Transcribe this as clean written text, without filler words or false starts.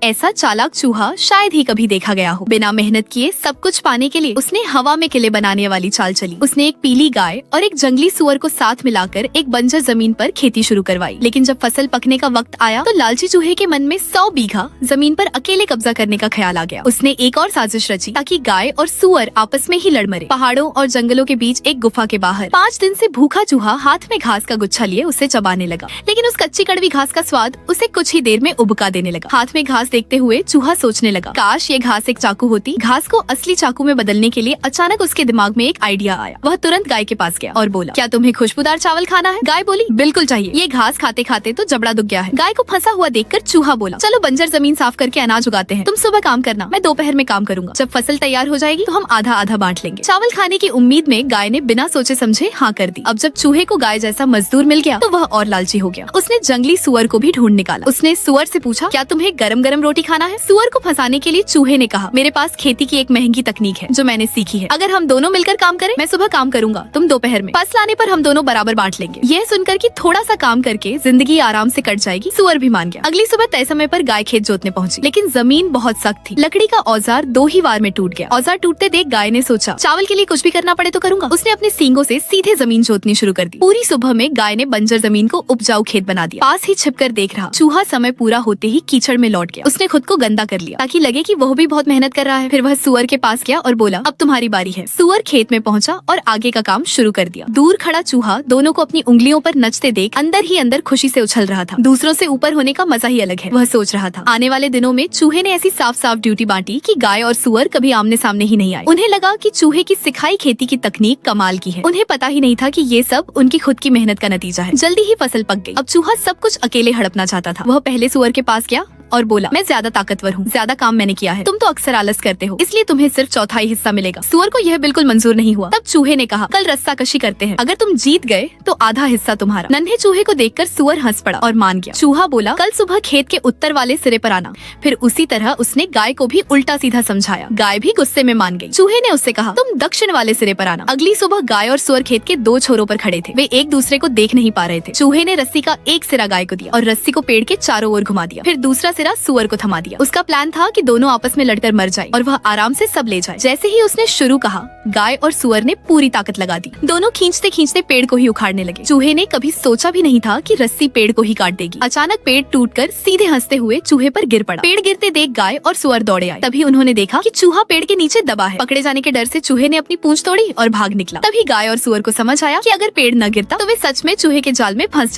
ऐसा चालाक चूहा शायद ही कभी देखा गया हो। बिना मेहनत किए सब कुछ पाने के लिए उसने हवा में किले बनाने वाली चाल चली। उसने एक पीली गाय और एक जंगली सुअर को साथ मिलाकर एक बंजर जमीन पर खेती शुरू करवाई। लेकिन जब फसल पकने का वक्त आया तो लालची चूहे के मन में 100 बीघा जमीन पर अकेले कब्जा करने का ख्याल आ गया। उसने एक और साजिश रची ताकि गाय और सुअर आपस में ही लड़ मरे। पहाड़ों और जंगलों के बीच एक गुफा के बाहर 5 दिन से भूखा चूहा हाथ में घास का गुच्छा लिए उसे चबाने लगा। लेकिन उस कच्ची कड़वी घास का स्वाद उसे कुछ ही देर में उबका देने लगा। हाथ में घास देखते हुए चूहा सोचने लगा, काश ये घास एक चाकू होती। घास को असली चाकू में बदलने के लिए अचानक उसके दिमाग में एक आइडिया आया। वह तुरंत गाय के पास गया और बोला, क्या तुम्हें खुशबूदार चावल खाना है? गाय बोली, बिल्कुल चाहिए। ये घास खाते खाते तो जबड़ा दुख गया है। गाय को फंसा हुआ देखकर चूहा बोला, चलो बंजर जमीन साफ करके अनाज उगाते हैं। तुम सुबह काम करना, मैं दोपहर में काम करूंगा। जब फसल तैयार हो जाएगी तो हम आधा आधा बांट लेंगे। चावल खाने की उम्मीद में गाय ने बिना सोचे समझे हाँ कर दी। अब जब चूहे को गाय जैसा मजदूर मिल गया तो वह और लालची हो गया। उसने जंगली सुअर को भी ढूंढ निकाला। उसने सुअर से पूछा, क्या तुम्हें गरम गरम रोटी खाना है? सुअर को फंसाने के लिए चूहे ने कहा, मेरे पास खेती की एक महंगी तकनीक है जो मैंने सीखी है। अगर हम दोनों मिलकर काम करें, मैं सुबह काम करूंगा, तुम दोपहर में। फसल आने पर हम दोनों बराबर बांट लेंगे। यह सुनकर कि थोड़ा सा काम करके जिंदगी आराम से कट जाएगी, सुअर भी मान गया। अगली सुबह तय समय पर गाय खेत जोतने पहुंची, लेकिन जमीन बहुत सख्त थी। लकड़ी का औजार 2 ही वार में टूट गया। औजार टूटते देख गाय ने सोचा, चावल के लिए कुछ भी करना पड़े तो करूंगा। उसने अपने सींगों से सीधे जमीन जोतनी शुरू कर दी। पूरी सुबह में गाय ने बंजर जमीन को उपजाऊ खेत बना दिया। पास ही छिपकर देख रहा चूहा समय पूरा होते ही कीचड़ में लौट गया। उसने खुद को गंदा कर लिया ताकि लगे कि वह भी बहुत मेहनत कर रहा है। फिर वह सुअर के पास गया और बोला, अब तुम्हारी बारी है। सुअर खेत में पहुंचा और आगे का काम शुरू कर दिया। दूर खड़ा चूहा दोनों को अपनी उंगलियों पर नचते देख अंदर ही अंदर खुशी से उछल रहा था। दूसरों से ऊपर होने का मजा ही अलग है, वह सोच रहा था। आने वाले दिनों में चूहे ने ऐसी साफ साफ ड्यूटी बांटी कि गाय और सुअर कभी आमने सामने ही नहीं आए। उन्हें लगा कि चूहे की सिखाई खेती की तकनीक कमाल की है। उन्हें पता ही नहीं था कि ये सब उनकी खुद की मेहनत का नतीजा है। जल्दी ही फसल पक गई। अब चूहा सब कुछ अकेले हड़पना चाहता था। वह पहले सुअर के पास गया और बोला, मैं ज्यादा ताकतवर हूँ, ज्यादा काम मैंने किया है। तुम तो अक्सर आलस करते हो, इसलिए तुम्हें सिर्फ चौथाई हिस्सा मिलेगा। सुअर को यह बिल्कुल मंजूर नहीं हुआ। तब चूहे ने कहा, कल रस्साकशी करते हैं, अगर तुम जीत गए तो आधा हिस्सा तुम्हारा। नन्हे चूहे को देखकर सुअर हंस पड़ा और मान गया। चूहा बोला, कल सुबह खेत के उत्तर वाले सिरे पर आना। फिर उसी तरह उसने गाय को भी उल्टा सीधा समझाया। गाय भी गुस्से में मान गई। चूहे ने उससे कहा, तुम दक्षिण वाले सिरे पर आना। अगली सुबह गाय और सुअर खेत के 2 छोरों पर खड़े थे। वे एक दूसरे को देख नहीं पा रहे थे। चूहे ने रस्सी का एक सिरा गाय को दिया और रस्सी को पेड़ के चारों ओर घुमा दिया। फिर दूसरा सिरा सुअर को थमा दिया। उसका प्लान था कि दोनों आपस में लड़कर मर जाए और वह आराम से सब ले जाए। जैसे ही उसने शुरू कहा, गाय और सुअर ने पूरी ताकत लगा दी। दोनों खींचते खींचते पेड़ को ही उखाड़ने लगे। चूहे ने कभी सोचा भी नहीं था कि रस्सी पेड़ को ही काट देगी। अचानक पेड़ टूटकर सीधे हंसते हुए चूहे पर गिर पड़ा। पेड़ गिरते देख गाय और सुअर दौड़े आए। तभी उन्होंने देखा कि चूहा पेड़ के नीचे दबा है। पकड़े जाने के डर से चूहे ने अपनी पूंछ तोड़ी और भाग निकला। तभी गाय और सुअर को समझ आया कि अगर पेड़ न गिरता तो वे सच में चूहे के जाल में फंस जाते।